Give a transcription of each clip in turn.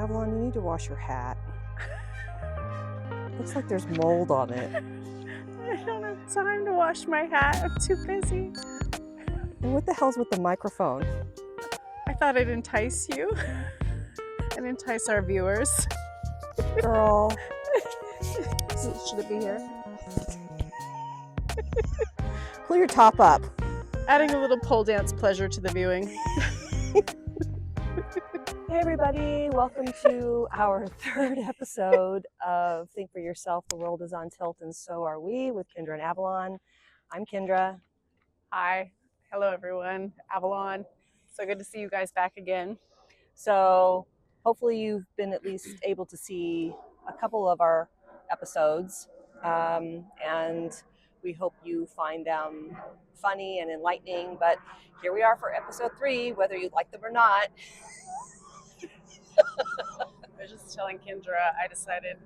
Avalon, you need to wash your hat. Looks like there's mold on it. I don't have time to wash my hat. I'm too busy. And what the hell's with the microphone? I thought I'd entice you and entice our viewers. Girl. Should it be here? Pull your top up. Adding a little pole dance pleasure to the viewing. Hey everybody, welcome to our third episode of Think for Yourself, The World is on Tilt and So Are We with Kindra and Avalon. I'm Kindra. Hi. Hello everyone. Avalon. So good to see you guys back again. So hopefully you've been at least able to see a couple of our episodes, and we hope you find them funny and enlightening. But here we are for episode 3, whether you like them or not. I was just telling Kindra I decided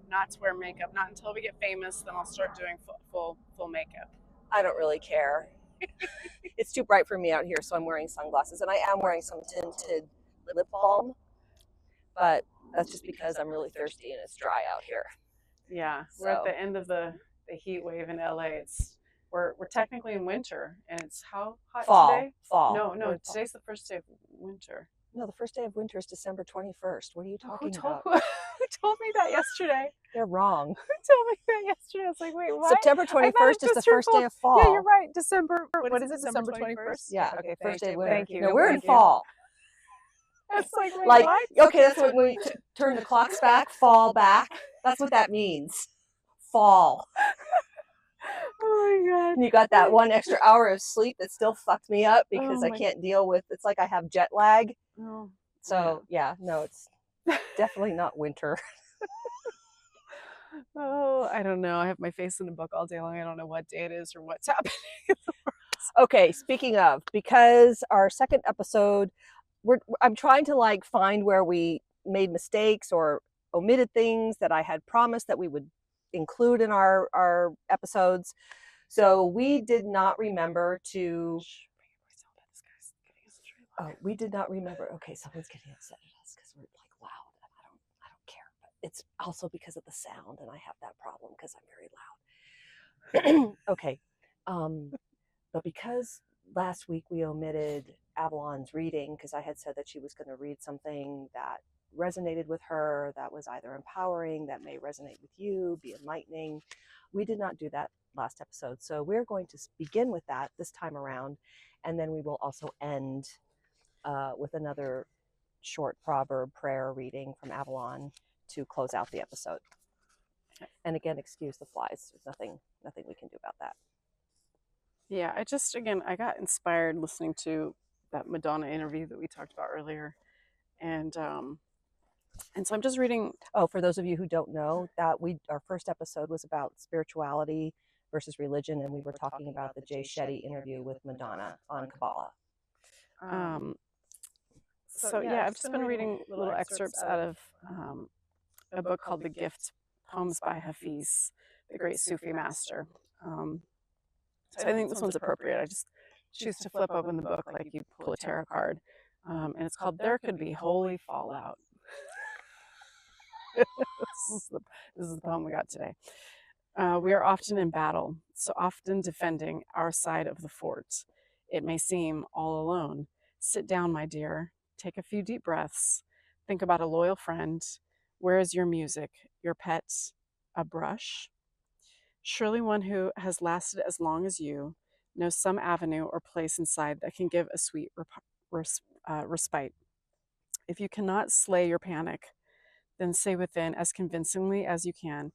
not to wear makeup. Not until we get famous, then I'll start doing full makeup. I don't really care. It's too bright for me out here, so I'm wearing sunglasses, and I am wearing some tinted lip balm, but that's just because I'm really thirsty and it's dry out here. Yeah, we're at the end of the heat wave in LA. We're technically in winter, and it's how hot today? Fall. No, today's the first day of winter. No, the first day of winter is December 21st. What are you talking about? Who told me that yesterday? They're wrong. Who told me that yesterday? I was like, wait, what? September 21st is the first day of fall. Yeah, you're right. December. What is it? December 21st? Yeah. Okay. First day of winter. Thank you. No, we're in fall. That's like, wait, what? Okay, that's when we turn the clocks back, fall back. That's what that means. Fall. Oh my God. And you got that one extra hour of sleep that still fucked me up because I can't deal with, it's like I have jet lag. Oh. So yeah, no, it's definitely not winter. Oh, I don't know. I have my face in a book all day long. I don't know what day it is or what's happening. Okay, speaking of, because our second episode, I'm trying to find where we made mistakes or omitted things that I had promised that we would include in our episodes. So we did not remember to. Oh, we did not remember. Okay, someone's getting upset at us because we're loud, and I don't care. But it's also because of the sound, and I have that problem because I'm very loud. Okay, but because last week we omitted Avalon's reading because I had said that she was going to read something that resonated with her, that was either empowering, that may resonate with you, be enlightening. We did not do that last episode, so we're going to begin with that this time around, and then we will also end with another short proverb prayer reading from Avalon to close out the episode. And again, excuse the flies. There's nothing we can do about that. Yeah, I got inspired listening to that Madonna interview that we talked about earlier, and so I'm just reading. Oh, for those of you who don't know, that our first episode was about spirituality versus religion, and we were talking about the Jay Shetty interview with Madonna on Kabbalah. So yeah, I've just been reading little excerpts out of a book called The Gift, Poems by Hafiz, the great Sufi master. So I think this one's appropriate. I just choose to flip open the book like you pull a tarot card. And it's called There Could Be Holy Fallout. This is the poem we got today. We are often in battle, so often defending our side of the fort. It may seem all alone. Sit down, my dear. Take a few deep breaths. Think about a loyal friend. Where is your music, your pet, a brush? Surely one who has lasted as long as you knows some avenue or place inside that can give a sweet respite. If you cannot slay your panic, then say within as convincingly as you can,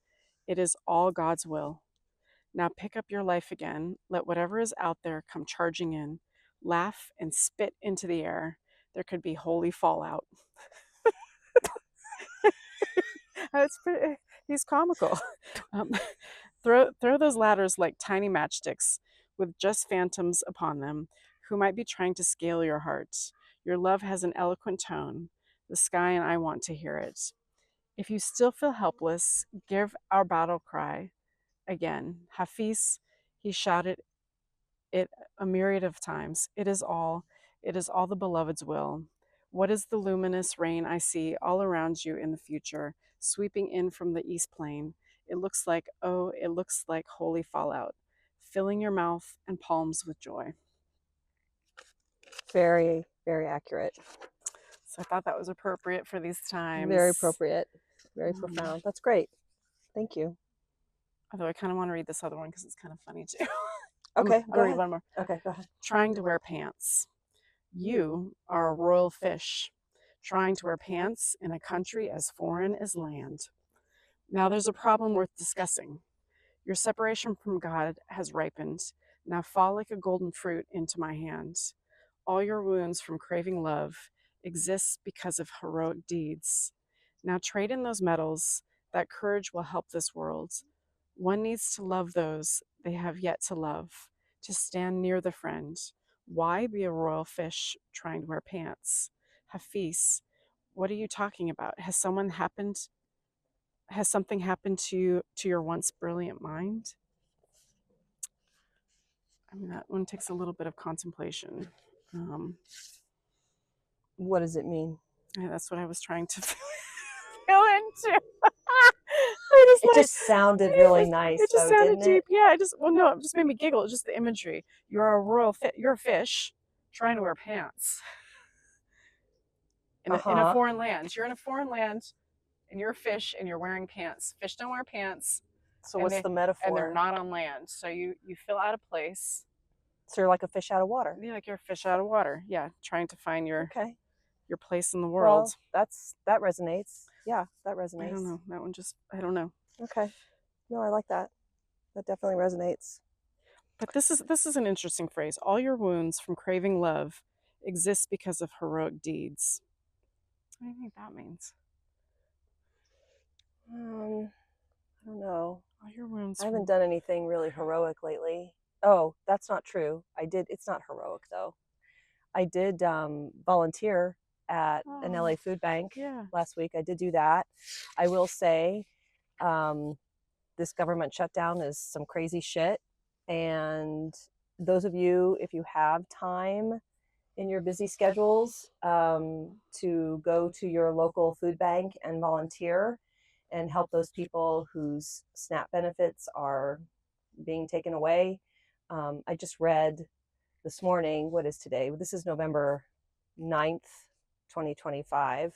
it is all God's will. Now pick up your life again. Let whatever is out there come charging in. Laugh and spit into the air. There could be holy fallout. He's comical. Throw those ladders like tiny matchsticks with just phantoms upon them who might be trying to scale your heart. Your love has an eloquent tone. The sky and I want to hear it. If you still feel helpless, give our battle cry again. Hafiz, he shouted it a myriad of times. It is all the beloved's will. What is the luminous rain I see all around you in the future, sweeping in from the east plain? It looks like, oh, it looks like holy fallout, filling your mouth and palms with joy. Very, very accurate. So I thought that was appropriate for these times. Very appropriate. Very profound. That's great. Thank you. Although I kind of want to read this other one because it's kind of funny too. Okay, I'm go gonna read ahead. one more. Okay, go ahead. Trying to wear pants. You are a royal fish, trying to wear pants in a country as foreign as land. Now there's a problem worth discussing. Your separation from God has ripened. Now fall like a golden fruit into my hand. All your wounds from craving love exist because of heroic deeds. Now trade in those medals. That courage will help this world. One needs to love those they have yet to love, to stand near the friend. Why be a royal fish trying to wear pants? Hafiz, what are you talking about? Has something happened to your once brilliant mind? I mean, that one takes a little bit of contemplation. What does it mean? Yeah, that's what I was trying to feel into. It just sounded really nice, It just though, sounded didn't deep. it? Yeah, it just made me giggle. It's just the imagery. You're a royal you're a fish trying to wear pants in a foreign land. You're in a foreign land and you're a fish and you're wearing pants. Fish don't wear pants. So what's the metaphor? And they're not on land. So you feel out of place. So you're like a fish out of water. Yeah, like you're a fish out of water. Yeah, trying to find your place in the Well, world. that resonates. Yeah, that resonates. I don't know. That one I don't know. Okay. No, I like that. That definitely resonates. But this is an interesting phrase. All your wounds from craving love exist because of heroic deeds. What do you think that means? I don't know. All your wounds. I haven't done anything really heroic lately. Oh, that's not true. I did. It's not heroic though. I did volunteer at an LA food bank last week. I did do that. I will say, this government shutdown is some crazy shit. And those of you, if you have time in your busy schedules, to go to your local food bank and volunteer and help those people whose SNAP benefits are being taken away. I just read this morning, what is today? This is November 9th, 2025.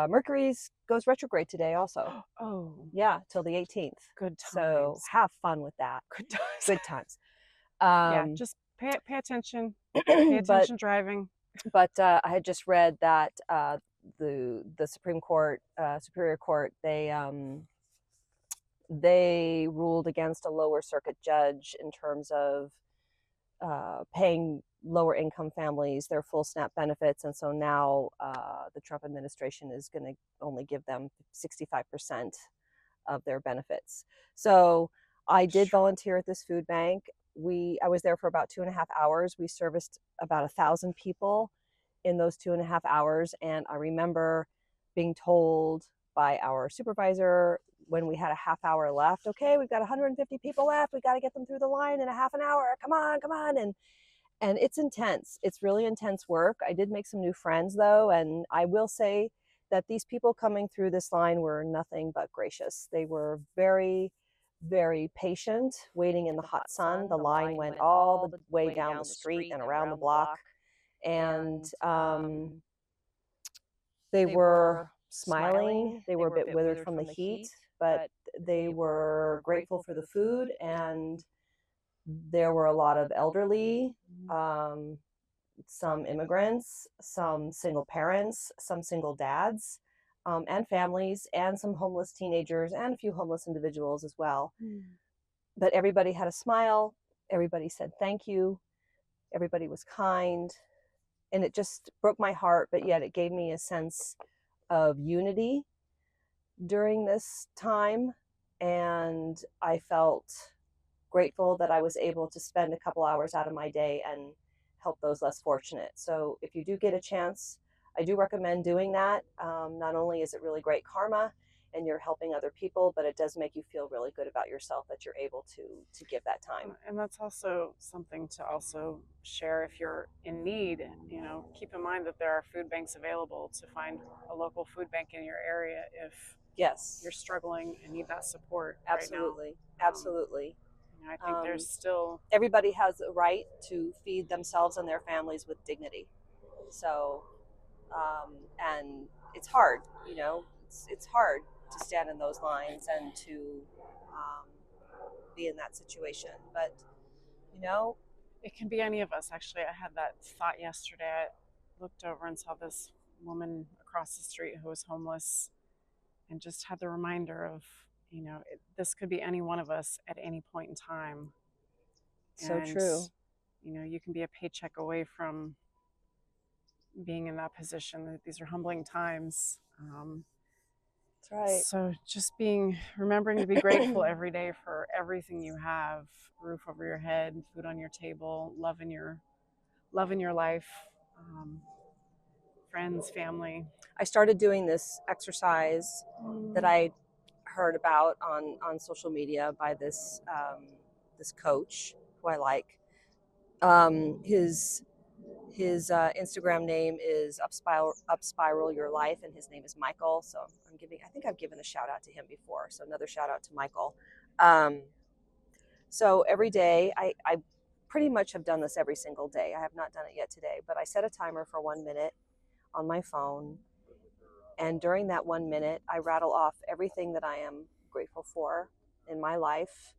Mercury's goes retrograde today also. Oh. Yeah, till the 18th. Good times. So have fun with that. Good times. Good times. Yeah, just pay attention. Pay attention driving. But I had just read that the Supreme Court, Superior Court, they ruled against a lower circuit judge in terms of paying lower income families their full SNAP benefits. And so now the Trump administration is going to only give them 65% of their benefits. So I did volunteer at this food bank. I was there for about 2.5 hours. We serviced about 1,000 people in those 2.5 hours. And I remember being told by our supervisor when we had a half hour left, okay, we've got 150 people left. We got to get them through the line in a half an hour. Come on. And it's intense. It's really intense work. I did make some new friends though. And I will say that these people coming through this line were nothing but gracious. They were very, very patient, waiting in the hot sun. The line went all the way down the street and around the block. And they were smiling. They were a bit withered from the heat, but they were grateful for the food. And there were a lot of elderly, some immigrants, some single parents, some single dads, and families, and some homeless teenagers, and a few homeless individuals as well. But everybody had a smile. Everybody said thank you. Everybody was kind. And it just broke my heart, but yet it gave me a sense of unity during this time. And I felt grateful that I was able to spend a couple hours out of my day and help those less fortunate. So if you do get a chance, I do recommend doing that. Not only is it really great karma, and you're helping other people, but it does make you feel really good about yourself that you're able to give that time. And that's also something to also share if you're in need. Keep in mind that there are food banks available to find a local food bank in your area if Yes, you're struggling and need that support right now. absolutely, absolutely. I think there's still Everybody has a right to feed themselves and their families with dignity. So, and it's hard, it's hard to stand in those lines and to um, be in that situation. But, it can be any of us. Actually, I had that thought yesterday. I looked over and saw this woman across the street who was homeless and just had the reminder of, this could be any one of us at any point in time. so And, true. you can be a paycheck away from being in that position. These are humbling times. That's right. So just remembering to be grateful every day for everything you have: roof over your head, food on your table, love in your life, friends, family. I started doing this exercise that I heard about on social media by this coach who I like. His Instagram name is up spiral your life, and his name is Michael. So I think I've given a shout out to him before. So another shout out to Michael. So every day, I pretty much have done this every single day. I have not done it yet today, but I set a timer for 1 minute on my phone. And during that 1 minute, I rattle off everything that I am grateful for in my life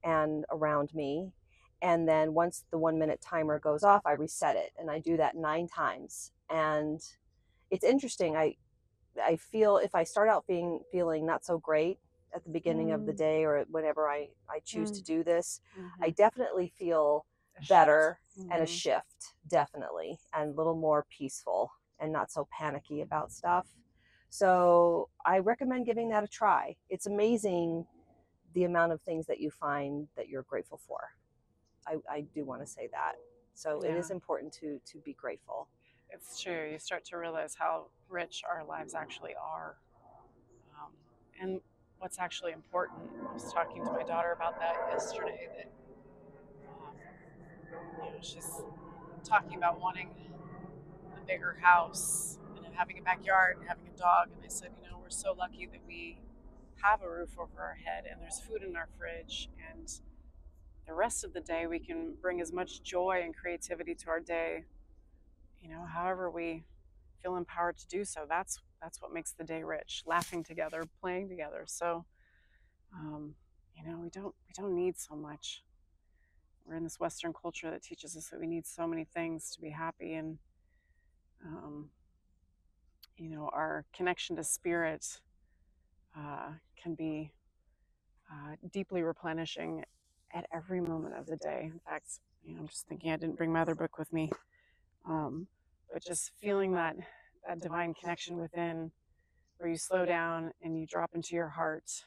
and around me. And then once the 1 minute timer goes off, I reset it. And I do that 9 times. And it's interesting. I feel if I start out feeling not so great at the beginning of the day or whenever I choose to do this, I definitely feel better and a shift, definitely, and a little more peaceful and not so panicky about stuff. So I recommend giving that a try. It's amazing the amount of things that you find that you're grateful for. I do want to say that. So it is important to be grateful. It's true. You start to realize how rich our lives actually are, and what's actually important. I was talking to my daughter about that yesterday. That she's talking about wanting a bigger house and having a backyard and having a dog. And I said, we're so lucky that we have a roof over our head and there's food in our fridge, and the rest of the day we can bring as much joy and creativity to our day, however we feel empowered to do so. That's what makes the day rich: laughing together, playing together. So we don't need so much. We're in this Western culture that teaches us that we need so many things to be happy, and our connection to spirit can be deeply replenishing at every moment of the day. In fact, I'm just thinking I didn't bring my other book with me, but just feeling that divine connection within, where you slow down and you drop into your heart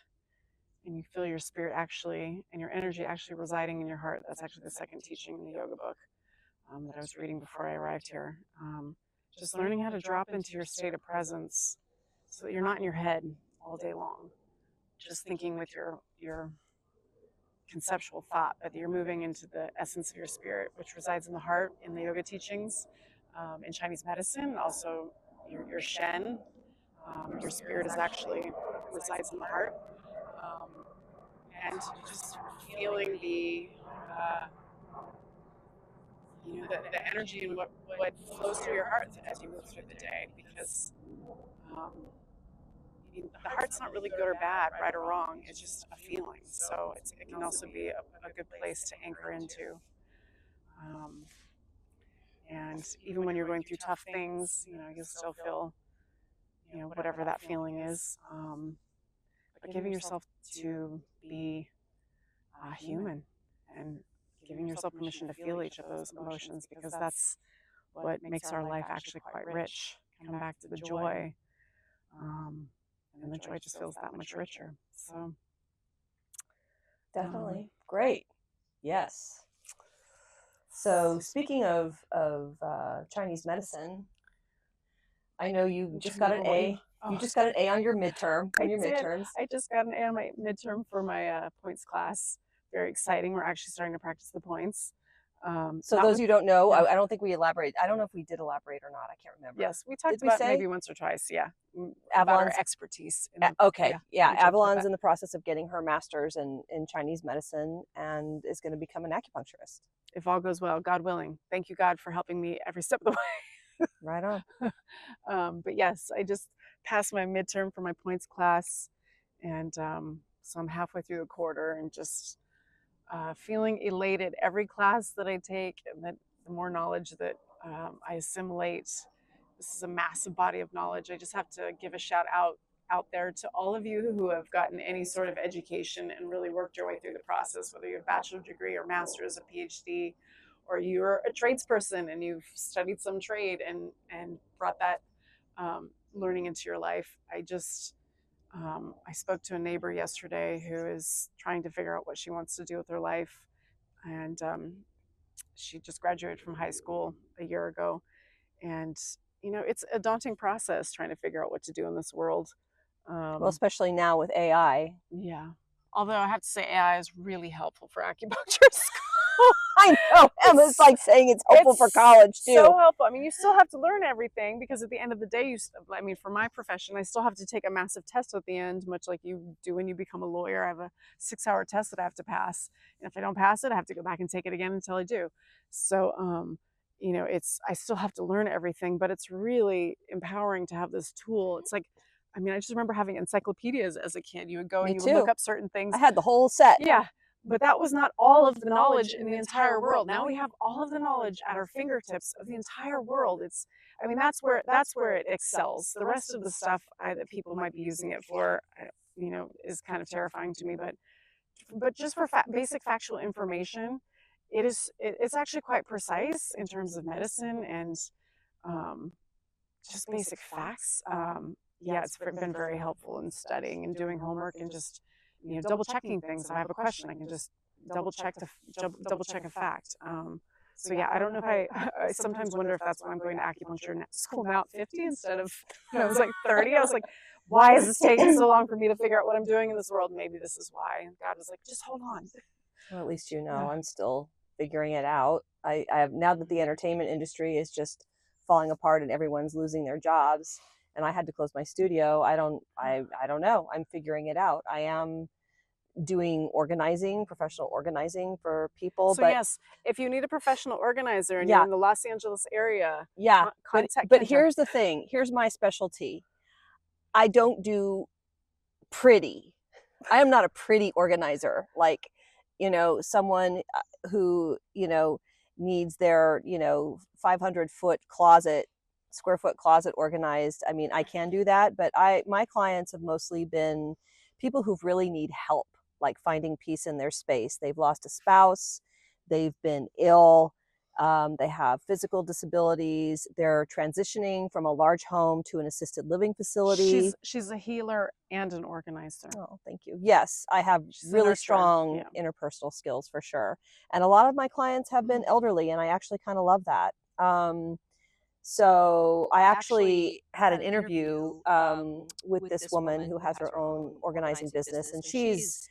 and you feel your spirit actually and your energy actually residing in your heart. That's actually the second teaching in the yoga book that I was reading before I arrived here. Just learning how to drop into your state of presence so that you're not in your head all day long, just thinking with your conceptual thought, but you're moving into the essence of your spirit, which resides in the heart in the yoga teachings, in Chinese medicine. Also, your Shen, your spirit is actually resides in the heart, and just feeling the energy and what flows through your heart as you move through the day, because the heart's not really good or bad, right or wrong. It's just a feeling. So it can also be a good place to anchor into. And even when you're going through tough things, you'll still feel, whatever that feeling is. But giving yourself to be human and giving yourself permission to feel each of those emotions, because that's what makes our life actually quite rich. Come back to the joy. And the joy just feels that much richer. So definitely. Great. Yes. So speaking of Chinese medicine, I know you Do just you got an remember what A. oh, You just got an A on your midterm, I on your did. midterms. I just got an A on my midterm for my points class. Very exciting. We're actually starting to practice the points. So those who don't know, yeah. I don't think we elaborate. I don't know if we did elaborate or not. I can't remember. Yes, we talked Did we about say? maybe once or twice. Yeah, about our Avalon's expertise. okay, yeah. we joked about Avalon's that. in the process of getting her master's in Chinese medicine and is going to become an acupuncturist. If all goes well, God willing. Thank you, God, for helping me every step of the way. Right on. But yes, I just passed my midterm for my points class, and so I'm halfway through the quarter and just feeling elated every class that I take, and that the more knowledge that I assimilate. This is a massive body of knowledge. I just have to give a shout out there to all of you who have gotten any sort of education and really worked your way through the process, whether you have a bachelor's degree or master's, a PhD, or you're a tradesperson and you've studied some trade and brought that learning into your life. I spoke to a neighbor yesterday who is trying to figure out what she wants to do with her life, and she just graduated from high school a year ago, and it's a daunting process trying to figure out what to do in this world. Well, especially now with AI. Yeah. Although I have to say AI is really helpful for acupuncture school. I know. Emma's like saying it's helpful for college too. So helpful. I mean, you still have to learn everything because at the end of the day, for my profession, I still have to take a massive test at the end, much like you do when you become a lawyer. I have a 6-hour test that I have to pass. And if I don't pass it, I have to go back and take it again until I do. So, I still have to learn everything, but it's really empowering to have this tool. It's like, I just remember having encyclopedias as a kid. You would go and you would look up certain things. I had the whole set. Yeah, but that was not all of the knowledge in the entire world. Now we have all of the knowledge at our fingertips of the entire world. That's where it excels. The rest of the stuff that people might be using it for, is kind of terrifying to me. But just for basic factual information, it's actually quite precise in terms of medicine and just basic facts. It's been very helpful in studying and doing homework and just double checking things. If I have a question, I can just double check a fact. I don't know if I sometimes wonder if that's why I'm going to acupuncture school now at 50 instead of when I was like 30. I was like, why is this taking so long for me to figure out what I'm doing in this world? Maybe this is why. And God was like, just hold on. Well, at least I'm still figuring it out. I have, now that the entertainment industry is just falling apart and everyone's losing their jobs, and I had to close my studio. I don't know. I'm figuring it out. I am doing professional organizing for people. So yes, if you need a professional organizer and you're in the Los Angeles area, contact but Kindra. Here's the thing. Here's my specialty. I don't do pretty. I am not a pretty organizer. Like, someone who, needs their, 500-foot square foot closet organized. I mean, I can do that, but my clients have mostly been people who really need help, like finding peace in their space. They've lost a spouse, they've been ill, they have physical disabilities, they're transitioning from a large home to an assisted living facility. She's a healer and an organizer. Oh, thank you. Yes, I have really strong interpersonal skills for sure. And a lot of my clients have been elderly, and I actually kind of love that. So I actually had an interview with this woman who has her own organizing business, and she's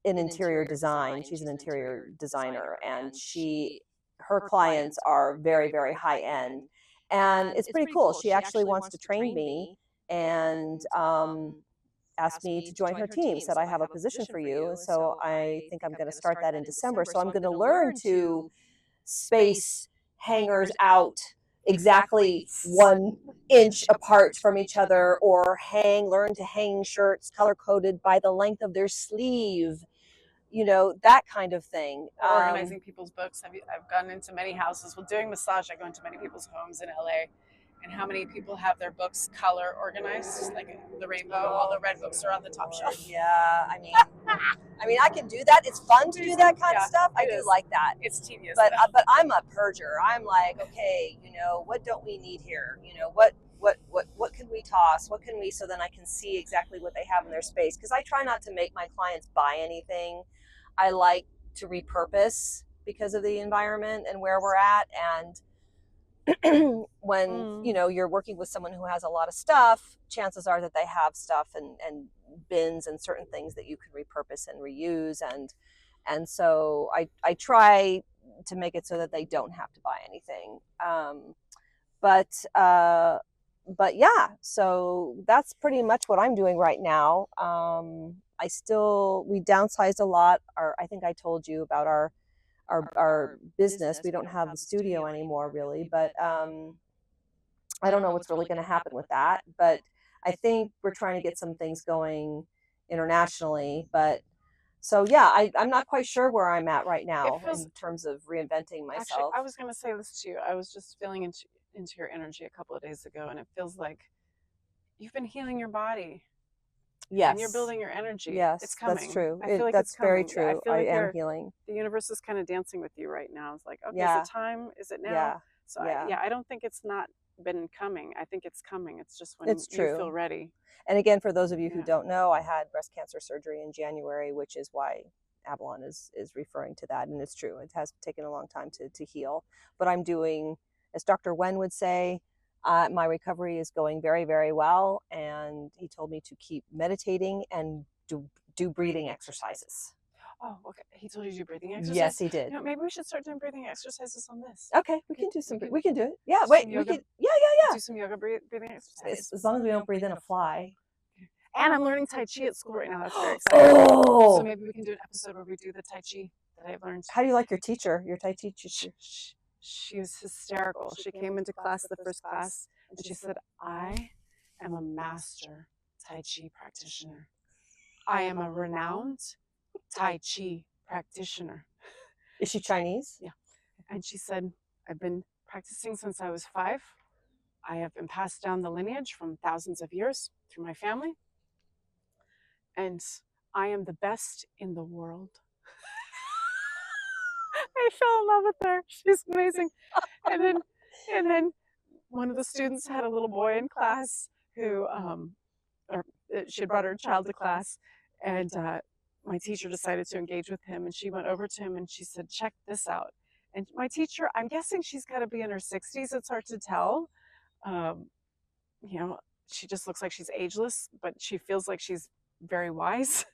in interior design. She's an interior designer, and her clients are very, very high end. And it's pretty cool. She actually wants to train me and asked me to join her team, said, I have a position for you. And so I think I'm going to start that in December. So I'm going to learn to space hangers out exactly 1 inch apart from each other, or learn to hang shirts color coded by the length of their sleeve, that kind of thing. Organizing people's books. I've gone into many houses. Well, doing massage, I go into many people's homes in LA, and how many people have their books color organized, like the rainbow, all the red books are on the top shelf. Yeah, I mean, I can do that. It's fun to do that kind of stuff. I do like that. It's tedious. But I'm a purger. I'm like, okay, what don't we need here? What can we toss? What can we, so then I can see exactly what they have in their space. Because I try not to make my clients buy anything. I like to repurpose because of the environment and where we're at. And when you're working with someone who has a lot of stuff, chances are that they have stuff and bins and certain things that you can repurpose and reuse, and so I try to make it so that they don't have to buy anything. But yeah, so that's pretty much what I'm doing right now. We downsized a lot. I think I told you about our business. We don't have the studio anymore, really, but I don't know what's really going to happen with that. But I think we're trying to get some things going internationally. But so yeah, I'm not quite sure where I'm at right now in terms of reinventing myself. Actually, I was going to say this to you. I was just feeling into your energy a couple of days ago, and it feels like you've been healing your body. Yes. And you're building your energy. Yes, it's coming. That's true. I feel like that's it's coming. very true. I feel like am healing. The universe is kind of dancing with you right now. It's like, okay, Yeah. is it time? Is it now? Yeah. So yeah. I don't think it's not been coming. I think it's coming. It's just when it's true. You feel ready. And again, for those of you who don't know, I had breast cancer surgery in January, which is why Avalon is referring to that. And it's true. It has taken a long time to heal. But I'm doing, as Dr. Wen would say, my recovery is going very, very well. And he told me to keep meditating and do breathing exercises. Oh, okay. He told you to do breathing exercises? Yes, he did. Maybe we should start doing breathing exercises on this. Okay, we can do some. We can do it. Yeah, wait. We can. Yeah. Do some yoga breathing exercises. As long as we don't breathe in a fly. And I'm learning Tai Chi at school right now. That's very exciting. Oh! So maybe we can do an episode where we do the Tai Chi that I've learned. How do you like your teacher, your Tai Chi teacher? She was hysterical. She came into class, the first class, and she said, I am a master Tai Chi practitioner. I am a renowned Tai Chi practitioner. Is she Chinese? Yeah. And she said, I've been practicing since I was 5. I have been passed down the lineage from thousands of years through my family. And I am the best in the world. I fell in love with her. She's amazing. And then one of the students had a little boy in class who, she had brought her child to class, and my teacher decided to engage with him, and she went over to him and she said, check this out. And my teacher, I'm guessing she's got to be in her 60s. It's hard to tell. She just looks like she's ageless, but she feels like she's very wise.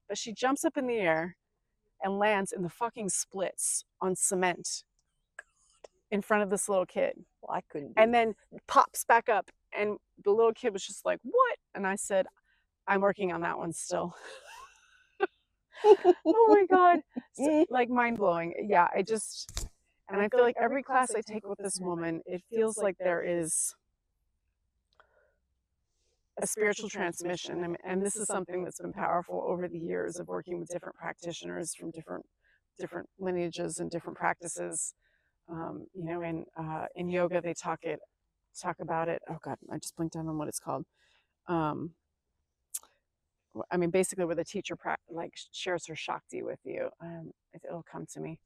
But she jumps up in the air and lands in the fucking splits on cement in front of this little kid. Well, I couldn't. And then pops back up, and the little kid was just like, what? And I said, I'm working on that one still. Oh my God. So, like, mind-blowing. Yeah, I feel like every class I take with this woman, it feels like there is a spiritual transmission. And this is something that's been powerful over the years of working with different practitioners from different lineages and different practices. In yoga, they talk about it. Oh God, I just blinked out on what it's called. Basically where the teacher shares her Shakti with you. It'll come to me.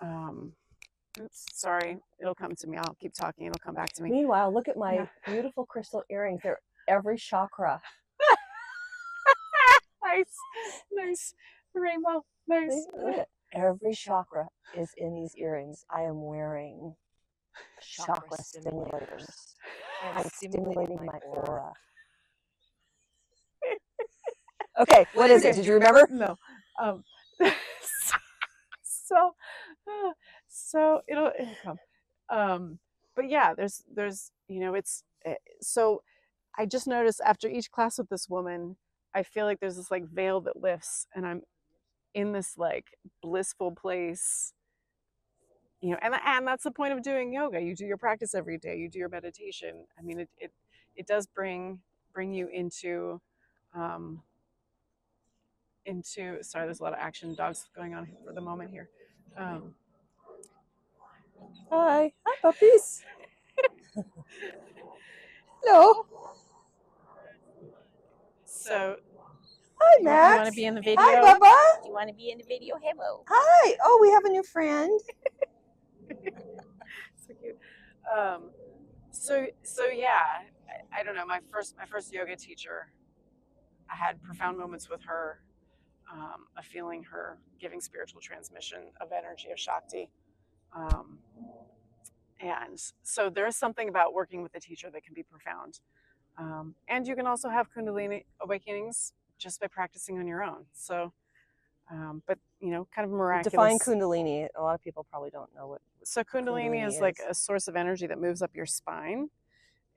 Oops, sorry. It'll come to me. I'll keep talking. It'll come back to me. Meanwhile, look at my beautiful crystal earrings. They're every chakra. Nice. Rainbow. Nice. Look at every chakra is in these earrings. I am wearing chakra stimulators. I'm stimulating my aura. Okay, what is it? Did you remember? No. So it'll come. But yeah, there's so I just noticed after each class with this woman, I feel like there's this like veil that lifts, and I'm in this like blissful place. And that's the point of doing yoga. You do your practice every day. You do your meditation. I mean, it does bring you into sorry, there's a lot of action dogs going on for the moment here. Hi puppies. Hello. So hi Max. You want to be in the video? Hi Bubba. Do you want to be in the video? Hello. Hi. Oh, we have a new friend. So cute. So yeah, I don't know. My first yoga teacher, I had profound moments with her, of feeling her giving spiritual transmission of energy, of Shakti. And so there's something about working with a teacher that can be profound. And you can also have Kundalini awakenings just by practicing on your own. So, but kind of miraculous. Define Kundalini. A lot of people probably don't know what. So Kundalini is like a source of energy that moves up your spine.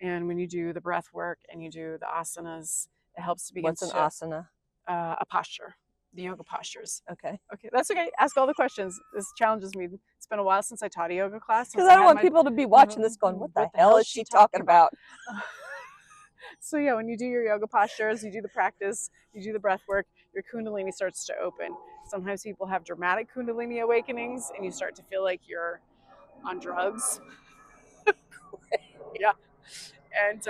And when you do the breath work and you do the asanas, it helps to begin. What's an asana? A posture, the yoga postures. Okay. Okay, that's okay. Ask all the questions. This challenges me. It's been a while since I taught a yoga class. Because I don't want people to be watching this going, what the hell is she talking about? So yeah, when you do your yoga postures, you do the practice, you do the breath work, your Kundalini starts to open. Sometimes people have dramatic Kundalini awakenings and you start to feel like you're on drugs. Yeah. And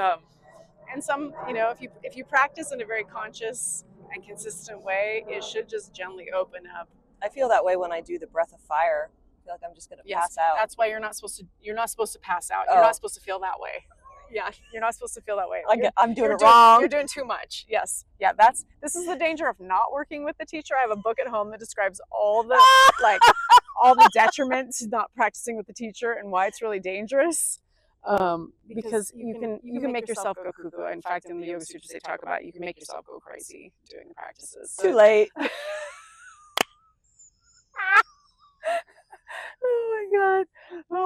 some, if you practice in a very conscious and consistent way, it should just gently open up. I feel that way when I do the breath of fire. I feel like I'm just going to pass out. That's why you're not supposed to pass out. You're not supposed to feel that way. Yeah, you're not supposed to feel that way. I'm doing it wrong. You're doing too much. Yes. Yeah, this is the danger of not working with the teacher. I have a book at home that describes all the all the detriment to not practicing with the teacher and why it's really dangerous. Because you can make yourself go cuckoo. In fact, in the Yoga Sutras they talk about you can make yourself go crazy doing the practices. Too late. Oh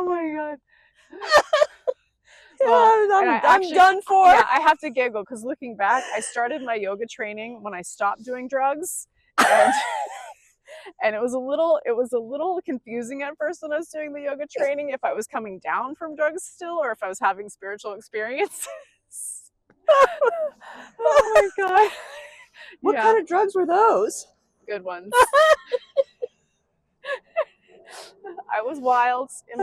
my god. I'm done for. Yeah, I have to giggle because looking back, I started my yoga training when I stopped doing drugs, and it was a little confusing at first when I was doing the yoga training if I was coming down from drugs still or if I was having spiritual experiences. Oh my god! What kind of drugs were those? Good ones. I was wild in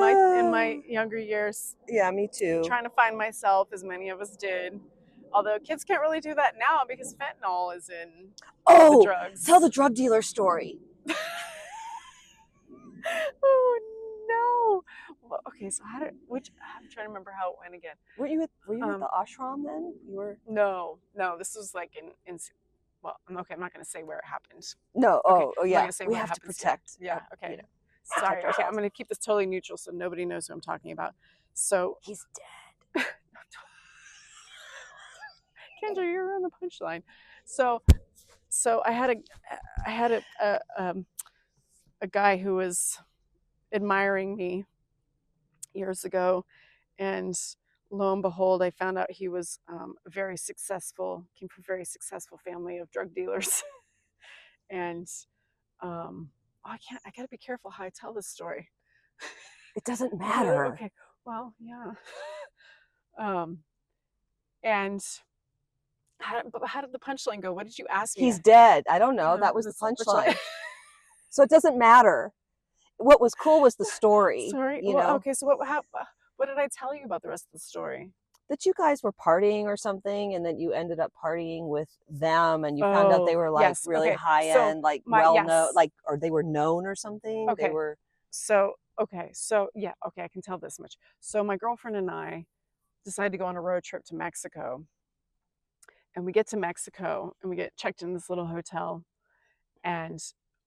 my younger years. Yeah, me too. Trying to find myself, as many of us did. Although kids can't really do that now because fentanyl is in the drugs. Tell the drug dealer story. Oh no! Well, okay, so I'm trying to remember how it went again. Were you at the ashram then? You were. No. This was like in. Well, okay, I'm not going to say where it happened. No. Okay, Yeah. We have to protect. Yeah. Okay. Sorry. Okay, I'm going to keep this totally neutral so nobody knows who I'm talking about. So he's dead. Kindra, you're on the punchline. So I had a guy who was admiring me years ago, and lo and behold, I found out he was came from a very successful family of drug dealers, and I gotta be careful how I tell this story. It doesn't matter. Okay. Well, yeah. And how did the punchline go? What did you ask me? He's dead. I don't know. That was the punchline. So it doesn't matter. What was cool was the story. Sorry. Okay. So what did I tell you about the rest of the story? That you guys were partying or something, and that you ended up partying with them, and you found out they were like really high end, like known, like, or they were known or something. Okay. They were. So yeah. Okay, I can tell this much. So my girlfriend and I decided to go on a road trip to Mexico, and we get to Mexico and we get checked in this little hotel, and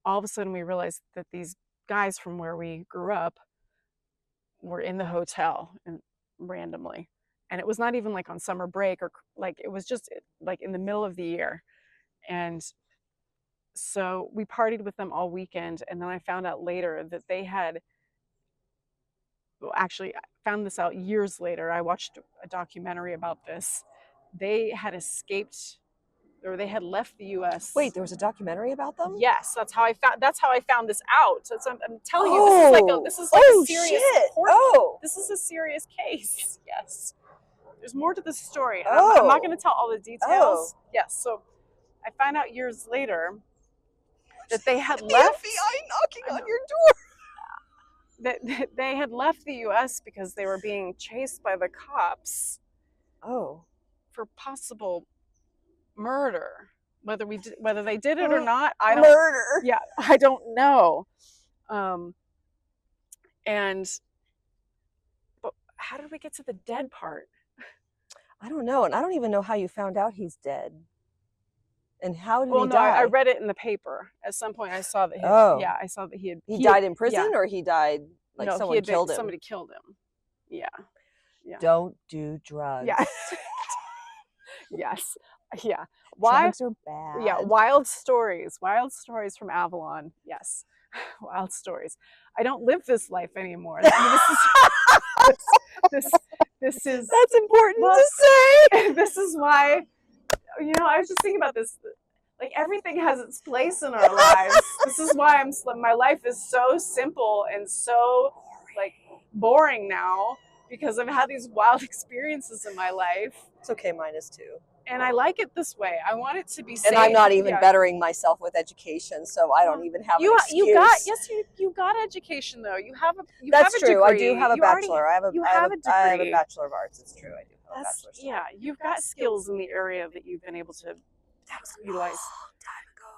all of a sudden we realized that these guys from where we grew up were in the hotel and randomly. And it was not even like on summer break, or like it was just like in the middle of the year. And so we partied with them all weekend. And then I found out later that they had, well, actually I found this out years later. I watched a documentary about this. They had escaped, or they had left the U.S. Wait, there was a documentary about them? Yes, that's how I found this out. So I'm telling you, this is like a serious report. This is a serious case. Yes. There's more to this story. I'm not going to tell all the details. Yes. So I found out years later that they had left. FBI knocking on your door. That they had left the U.S. because they were being chased by the cops. Oh. For possible murder. Whether they did it or not, I don't. Murder. Yeah, I don't know. But how did we get to the dead part? I don't know, and I don't even know how you found out he's dead. And how did he die? I read it in the paper. At some point, I saw that. I saw that he died in prison, or he died like someone killed him. Somebody killed him. Yeah. Yeah. Don't do drugs. Yeah. Yes. Yeah. Why? Drugs are bad. Yeah. Wild stories from Avalon. Yes. Wild stories. I don't live this life anymore. I mean, this is That's important well, to say. this is why, I was just thinking about this. Like, everything has its place in our lives. This is why my life is so simple and so like boring now, because I've had these wild experiences in my life. It's okay, mine is too. And I like it this way. I want it to be safe. And I'm not even bettering myself with education, so I don't even have an excuse. You got education though. That's true. Degree. I do have a bachelor. I have a degree. I have a Bachelor of Arts. It's true. I do have a bachelor's. Yeah, you've got skills in the area that you've been able to utilize. Time ago.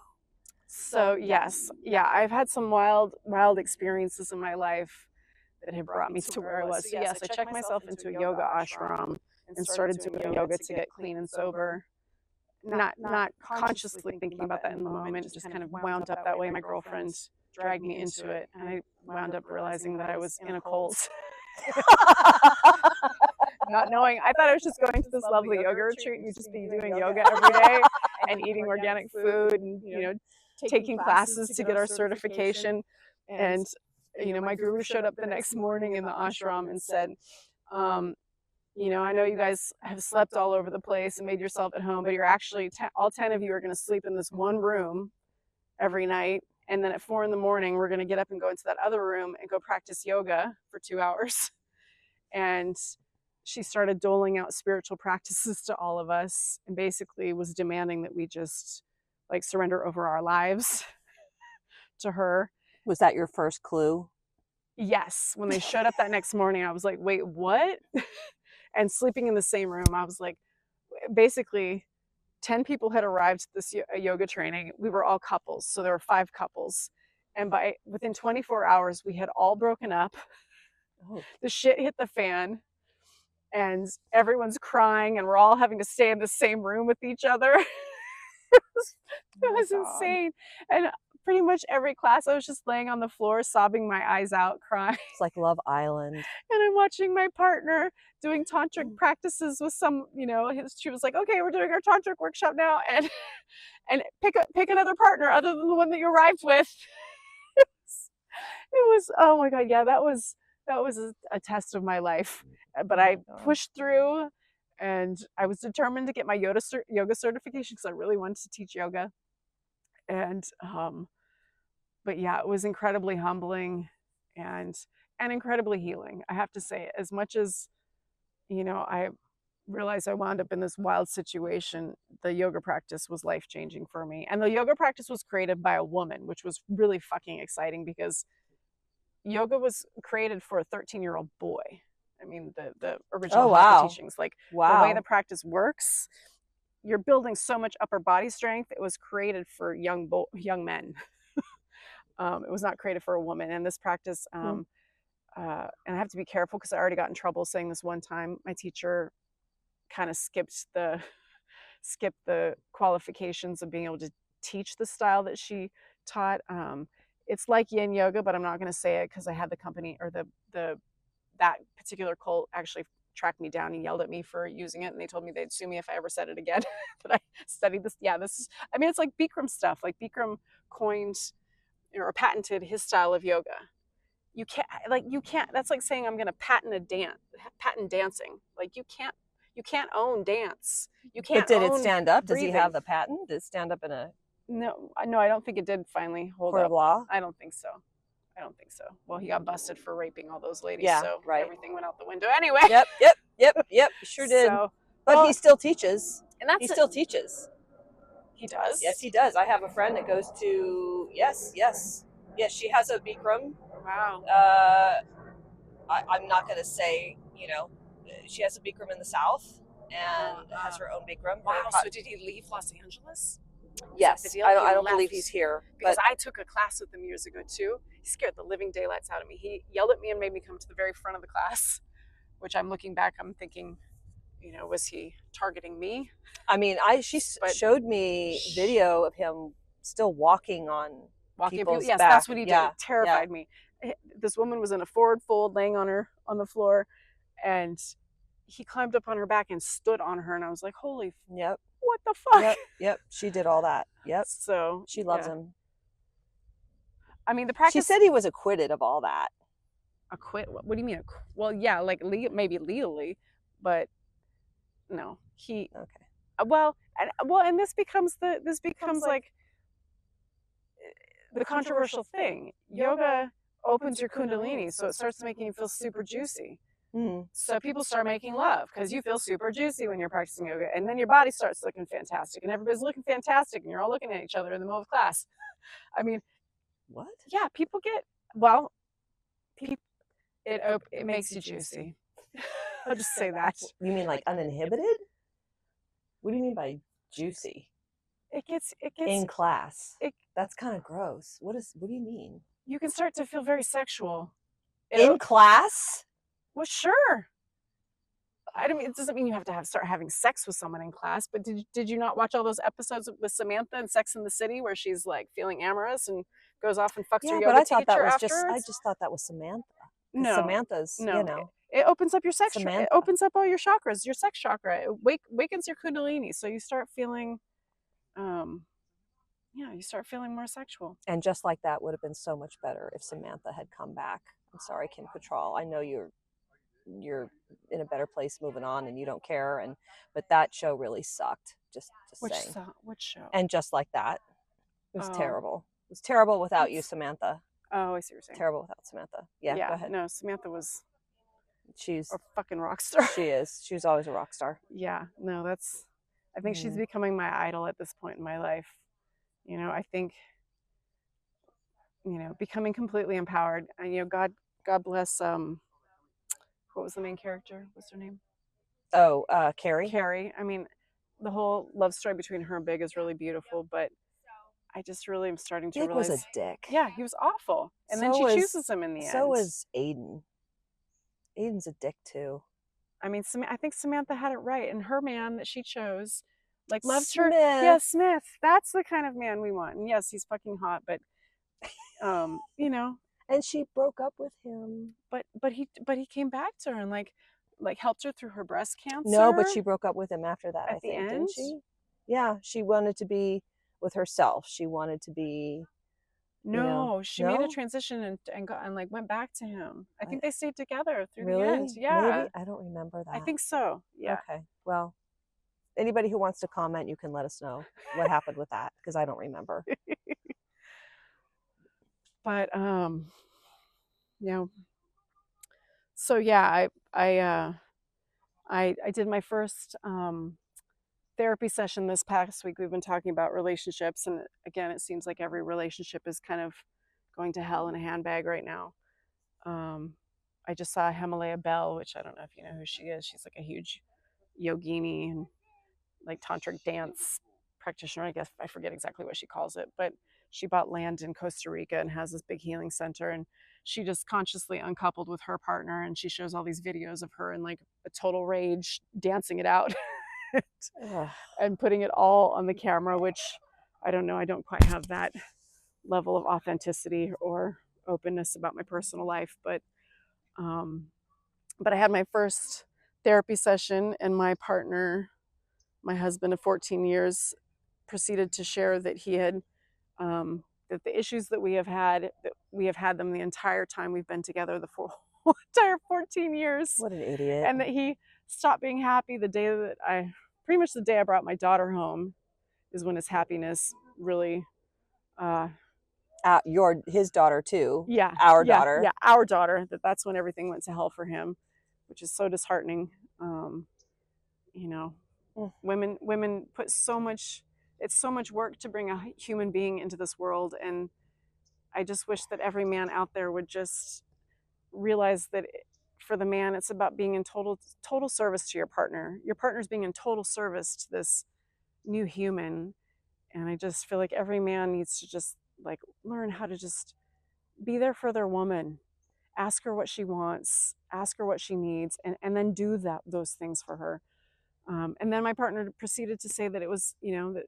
So yes, yeah, I've had some wild experiences in my life that have brought me to where I was. So yes, I checked myself into a yoga ashram and started doing yoga to get clean and sober. Not consciously thinking about that in the moment, just kind of wound up that way. My girlfriend dragged me into it, and I wound up realizing that I was in a cult. Not knowing, I thought I was just going to this lovely yoga retreat. You'd just be doing yoga every day and eating organic food and, taking classes to get our certification. And, my guru showed up the next morning in the ashram and said, I know you guys have slept all over the place and made yourself at home, but you're actually, all 10 of you are going to sleep in this one room every night. And then at 4 a.m, we're going to get up and go into that other room and go practice yoga for 2 hours. And she started doling out spiritual practices to all of us and basically was demanding that we just surrender over our lives to her. Was that your first clue? Yes. When they showed up that next morning, I was like, wait, what? And sleeping in the same room, I was like, basically 10 people had arrived at this yoga training. We were all couples. So there were 5 couples. And within 24 hours, we had all broken up. Oh. The shit hit the fan. And everyone's crying, and we're all having to stay in the same room with each other. It was insane. And pretty much every class, I was just laying on the floor, sobbing my eyes out, crying. It's like Love Island. And I'm watching my partner doing tantric practices with some, she was like, okay, we're doing our tantric workshop now, and pick another partner other than the one that you arrived with. It was oh my God, yeah, that was a test of my life. But I pushed through, and I was determined to get my yoga certification because I really wanted to teach yoga. And but yeah, it was incredibly humbling and incredibly healing. I have to say, as much as I realized I wound up in this wild situation, the yoga practice was life-changing for me. And the yoga practice was created by a woman, which was really fucking exciting, because yoga was created for a 13-year-old boy. I mean, the original teachings, the way the practice works, you're building so much upper body strength. It was created for young men. It was not created for a woman. And this practice, and I have to be careful because I already got in trouble saying this one time. My teacher kind of skipped the qualifications of being able to teach the style that she taught. It's like yin yoga, but I'm not going to say it because I had the company, or that particular cult actually tracked me down and yelled at me for using it, and they told me they'd sue me if I ever said it again. But I studied this. Yeah, it's like Bikram stuff. Like, Bikram coined or patented his style of yoga. You can't. That's like saying I'm going to patent dancing. Like, you can't own dance. You can't. But did it stand up? Breathing. Does he have the patent? Did it stand up in a? No, I don't think it did finally hold court up. Of law? I don't think so. Well, he got busted for raping all those ladies, so everything went out the window anyway. Yep, sure did. But he still teaches. And he still teaches. He does? Yes, he does. I have a friend that goes to, yes, she has a Bikram. Wow. I'm not going to say, she has a Bikram in the South and has her own Bikram. Wow, so did he leave Los Angeles? Yes, I don't believe he's here. Because I took a class with him years ago too. He scared the living daylights out of me. He yelled at me and made me come to the very front of the class, which I'm looking back, I'm thinking, was he targeting me? I mean, she showed me video of him still walking people's yes, back. That's what he did. It terrified me. This woman was in a forward fold, laying on the floor, and he climbed up on her back and stood on her, and I was like, holy, Yep. what the fuck? Yep. Yep. She did all that. Yep. So She loves him. I mean, the She practice. said he was acquitted of all that. Acquit? What do you mean? Well, yeah, like maybe legally, but no, he. Okay. And this becomes like the controversial thing. Yoga opens your kundalini, so it starts making you feel super juicy. So people start making love because you feel super juicy when you're practicing yoga, and then your body starts looking fantastic, and everybody's looking fantastic, and you're all looking at each other in the middle of class. I mean, what? Yeah, people get it makes you juicy. I'll just say that. You mean like uninhibited? What do you mean by juicy? It gets in class. That's kind of gross. What do you mean? You can start to feel very sexual in class. Well, sure. I mean, it doesn't mean you have to start having sex with someone in class, but did you not watch all those episodes with Samantha in Sex and the City where she's like feeling amorous and goes off and fucks her yoga but I thought that teacher was afterwards? I just thought that was Samantha. No, Samantha's, no. It opens up your sex. It opens up all your chakras, your sex chakra. It wakens your kundalini, so you start feeling, you start feeling more sexual. And just like that would have been so much better if Samantha had come back. I'm sorry, Kim Cattrall. I know you're in a better place moving on and you don't care, but that show really sucked. Just saying. Which show? And just like that, it was terrible. It was terrible without you, Samantha. Oh, I see what you're saying. Terrible without Samantha. Yeah, go ahead. No, Samantha was. She's a fucking rock star. She is. She's always a rock star. Yeah. No, I think she's becoming my idol at this point in my life. I think, becoming completely empowered. And, God bless. What was the main character? What's her name? Oh, Carrie. Carrie. I mean, the whole love story between her and Big is really beautiful, but I just really am starting to realize. Big was a dick. Yeah, he was awful. And then she chooses him in the end. So was Aiden. Aiden's a dick too. I mean, I think Samantha had it right, and her man that she chose, loved Smith. her. Yeah, Smith. That's the kind of man we want. And yes, he's fucking hot, but, And she broke up with him. But he came back to her and helped her through her breast cancer. No, but she broke up with him after that. At the end? Didn't she? Yeah, she wanted to be with herself. She wanted to be. No, she made a transition and went back to him. I think they stayed together through the end. Yeah. Maybe? I don't remember that. I think so. Yeah. Okay. Well, anybody who wants to comment, you can let us know what happened with that, because I don't remember. But so yeah, I did my first therapy session this past week. We've been talking about relationships, and again, it seems like every relationship is kind of going to hell in a handbag right now. I just saw Himalaya Bell, which I don't know if you know who she is. She's like a huge yogini and tantric dance practitioner. I guess I forget exactly what she calls it, but she bought land in Costa Rica and has this big healing center, and she just consciously uncoupled with her partner, and she shows all these videos of her in a total rage dancing it out. And putting it all on the camera, which I don't know, I don't quite have that level of authenticity or openness about my personal life, but I had my first therapy session, and my partner, my husband of 14 years, proceeded to share that he had that the issues that we have had them the entire time we've been together, the entire 14 years. What an idiot. And that he stopped being happy the day I brought my daughter home is when his happiness really his daughter too. Yeah. Our daughter. Yeah, our daughter. That's when everything went to hell for him, which is so disheartening. Women put so much work to bring a human being into this world, and I just wish that every man out there would just realize that for the man, it's about being in total service to your partner. Your partner's being in total service to this new human. And I just feel like every man needs to just learn how to just be there for their woman. Ask her what she wants, ask her what she needs, and then do those things for her. And then my partner proceeded to say that it was, that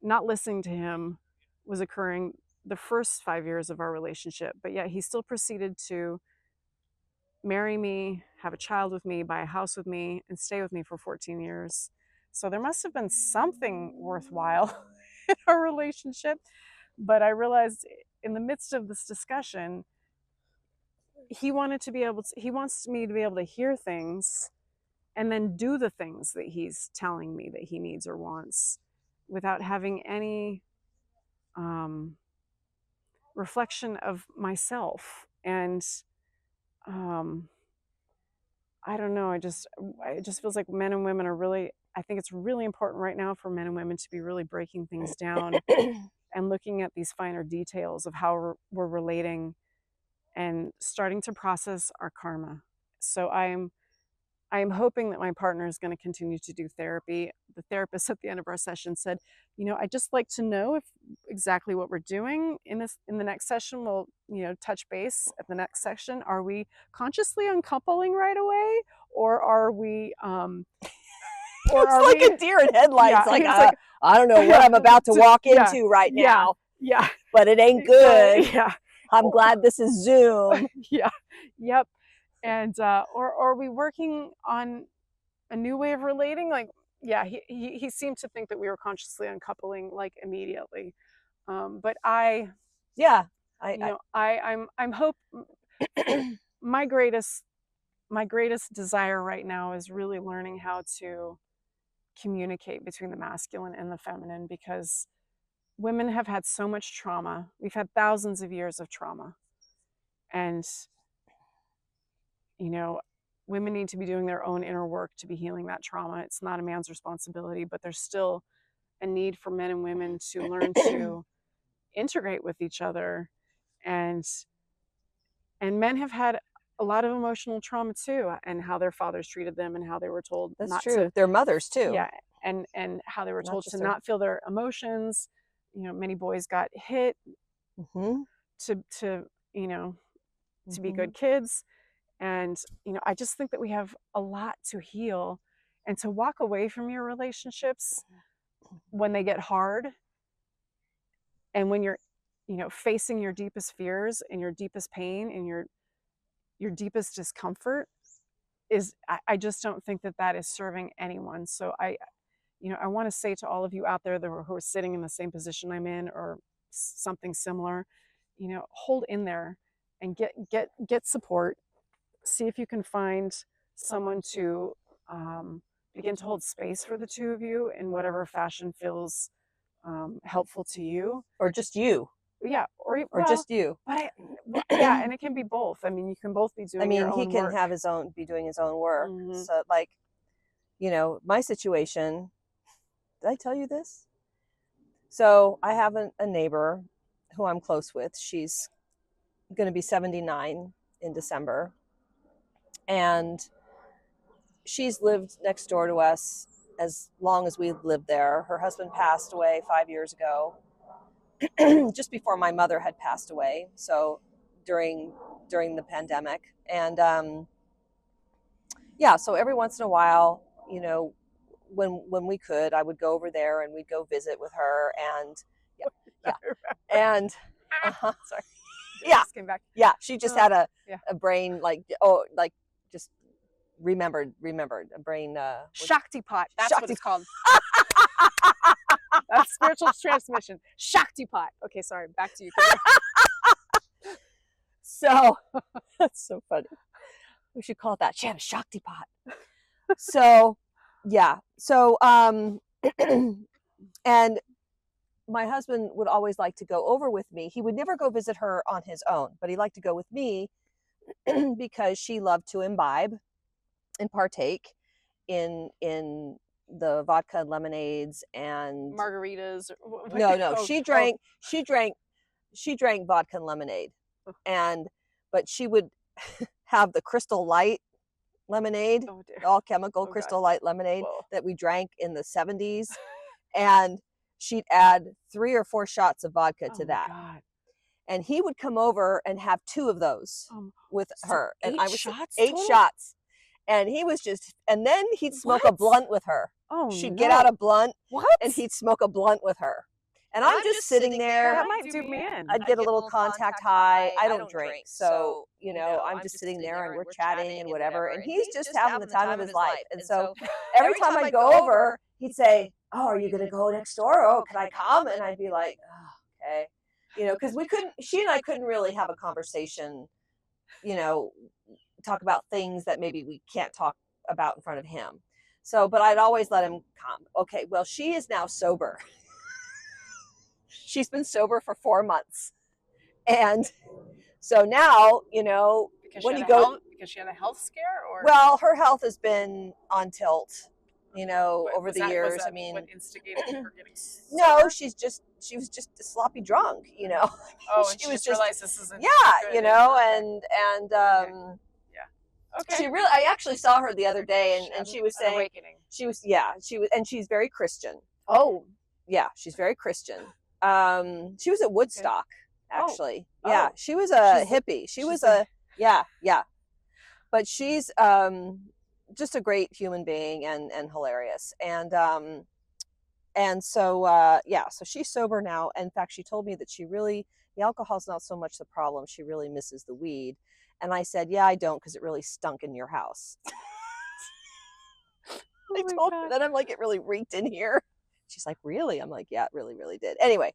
not listening to him was occurring the first 5 years of our relationship, but yet he still proceeded to marry me, have a child with me, buy a house with me, and stay with me for 14 years. So there must have been something worthwhile in our relationship. But I realized in the midst of this discussion, he wants me to be able to hear things and then do the things that he's telling me that he needs or wants without having any reflection of myself. And I don't know, it just feels like men and women are really, I think it's really important right now for men and women to be really breaking things down and looking at these finer details of how we're relating and starting to process our karma. So I am hoping that my partner is going to continue to do therapy. The therapist at the end of our session said, I'd just like to know if exactly what we're doing in the next session. We'll, touch base at the next section. Are we consciously uncoupling right away, or are we it's like a deer in headlights. Yeah, I don't know what I'm about to walk into right now. Yeah. But it ain't good. Yeah. I'm glad this is Zoom. Yeah. Yep. And or are we working on a new way of relating? Like, yeah, he seemed to think that we were consciously uncoupling like immediately. But I'm hope my greatest desire right now is really learning how to communicate between the masculine and the feminine, because women have had so much trauma. We've had thousands of years of trauma. And women need to be doing their own inner work to be healing that trauma. It's not a man's responsibility, but there's still a need for men and women to learn to integrate with each other. And men have had a lot of emotional trauma too, and how their fathers treated them and how they were told not to. Their mothers too. Yeah. And how they were told to not feel their emotions. Many boys got hit to be good kids. And, I just think that we have a lot to heal, and to walk away from your relationships when they get hard. And when you're, facing your deepest fears and your deepest pain and your deepest discomfort I just don't think that is serving anyone. So I want to say to all of you out there who are sitting in the same position I'm in or something similar, hold in there and get support. See if you can find someone to begin to hold space for the two of you in whatever fashion feels helpful to you. Or just you. Yeah. Or just you. But yeah, and it can be both. I mean, you can both be doing your own work. He can be doing his own work. Mm-hmm. So my situation, did I tell you this? So I have a neighbor who I'm close with. She's going to be 79 in December. And she's lived next door to us as long as we've lived there. Her husband passed away 5 years ago, just before my mother had passed away. So during the pandemic. And so every once in a while, when we could, I would go over there and we'd go visit with her. And and sorry. Yeah. Just came back. Yeah. She just had a brain just remembered a brain Shakti pot. That's what it's called. That's spiritual transmission. Shakti pot. Okay, sorry. Back to you. So that's so funny. We should call it that. She had a Shakti pot. So yeah. So and my husband would always like to go over with me. He would never go visit her on his own, but he liked to go with me because she loved to imbibe and partake in the vodka and lemonades and margaritas. No. She drank vodka and lemonade. But she would have the Crystal Light lemonade, all chemical Crystal Light lemonade that we drank in the 70s. And she'd add 3 or 4 shots of vodka to that. God. And he would come over and have 2 of those with her. And 8 shots? 8 shots. And he was and then he'd smoke a blunt with her. Oh, she'd get out a blunt and he'd smoke a blunt with her. And I'm just sitting there. That might do me in. I'd get a little contact high. I don't drink. So, you know, I'm just sitting there and we're chatting and whatever. And he's just having the time of his life. And so every time I'd go over, he'd say, oh, are you going to go next door? Oh, can I come? And I'd be like, oh, okay. You know, because she and I couldn't really have a conversation, you know, talk about things that maybe we can't talk about in front of him. So, but I'd always let him come. Okay, well, she is now sober. She's been sober for 4 months. And so now, you know, Because when she you had a go, health, because she had a health scare, or well, her health has been on tilt, you know, over the years. Was that I mean, what instigated her getting no, sober? she was just a sloppy drunk, you know. Oh, and she she was just realized this isn't. yeah, good you know, okay. and Okay. she really, I actually saw her the other day, and she was saying, awakening. she was, yeah, she was, and she's very Christian. Oh, Yeah, she's very Christian. She was at Woodstock, actually. Oh. Yeah, she was a hippie. She was yeah. But she's just a great human being and hilarious. And so yeah, so she's sober now. In fact, she told me that the alcohol's not so much the problem. She really misses the weed. And I said, yeah, I don't, because it really stunk in your house. I told her that. I'm like, it really reeked in here. She's like, really? I'm like, yeah, it really, really did. Anyway,